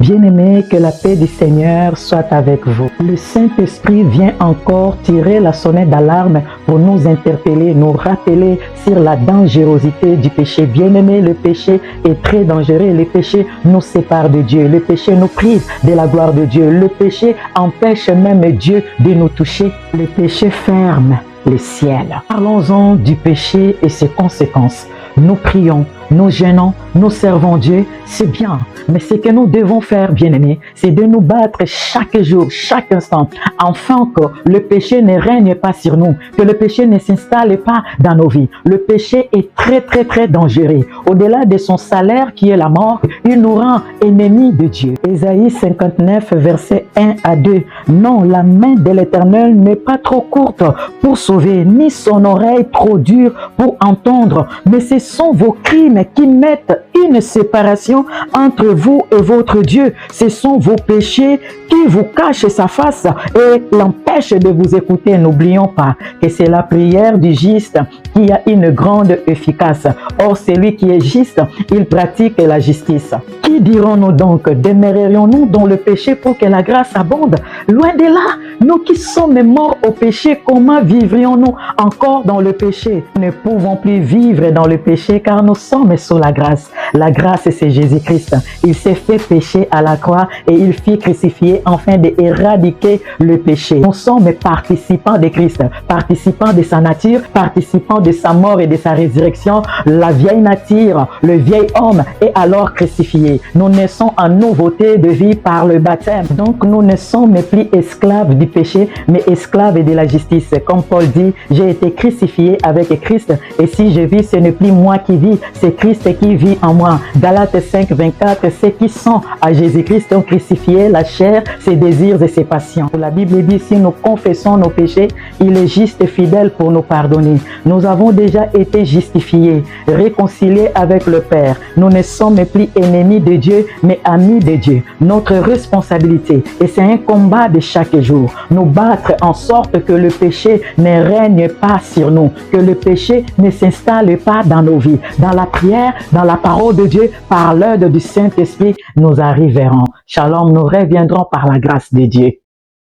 Bien-aimés, que la paix du Seigneur soit avec vous. Le Saint-Esprit vient encore tirer la sonnette d'alarme pour nous interpeller, nous rappeler sur la dangerosité du péché. Bien-aimés, le péché est très dangereux. Le péché nous sépare de Dieu. Le péché nous prive de la gloire de Dieu. Le péché empêche même Dieu de nous toucher. Le péché ferme les ciels. Parlons-en du péché et ses conséquences. Nous prions, nous jeûnons, nous servons Dieu, c'est bien. Mais ce que nous devons faire, bien-aimés, c'est de nous battre chaque jour, chaque instant, afin que le péché ne règne pas sur nous, que le péché ne s'installe pas dans nos vies. Le péché est très dangereux. Au-delà de son salaire qui est la mort, il nous rend ennemis de Dieu. Ésaïe 59, versets 1 à 2. Non, la main de l'Éternel n'est pas trop courte pour sauver, ni son oreille trop dure pour entendre, mais ce sont vos crimes qui mettent une séparation entre vous et votre Dieu. Ce sont vos péchés qui vous cachent sa face et l'empêchent de vous écouter. N'oublions pas que c'est la prière du juste qui a une grande efficace. Or, celui qui est juste, il pratique la justice. Qui dirons-nous donc? Demeurerions-nous dans le péché pour que la grâce abonde? Loin de là, nous qui sommes morts au péché, comment vivrions-nous encore dans le péché? Nous ne pouvons plus vivre dans le péché car nous sommes sous la grâce. La grâce, c'est Jésus-Christ. Il s'est fait pécher à la croix et il fut crucifié afin d'éradiquer le péché. Nous sommes participants de Christ, participants de sa nature, participants de sa mort et de sa résurrection. La vieille nature, le vieil homme est alors crucifié. Nous naissons en nouveauté de vie par le baptême. Donc nous ne sommes plus esclaves du péché, mais esclaves de la justice. Comme Paul dit, j'ai été crucifié avec Christ et si je vis, ce n'est plus moi qui vis, c'est Christ qui vit en moi. Galates 5, 24, ceux qui sont à Jésus-Christ ont crucifié la chair, ses désirs et ses passions. La Bible dit, si nous confessons nos péchés, il est juste et fidèle pour nous pardonner. Nous avons déjà été justifiés, réconciliés avec le Père. Nous ne sommes plus ennemis de Dieu, mais amis de Dieu. Notre responsabilité, et c'est un combat de chaque jour, nous battre en sorte que le péché ne règne pas sur nous, que le péché ne s'installe pas dans nos vies. Dans la prière, dans la parole de Dieu, par l'œuvre du Saint-Esprit, nous arriverons. Shalom, nous reviendrons par la grâce de Dieu.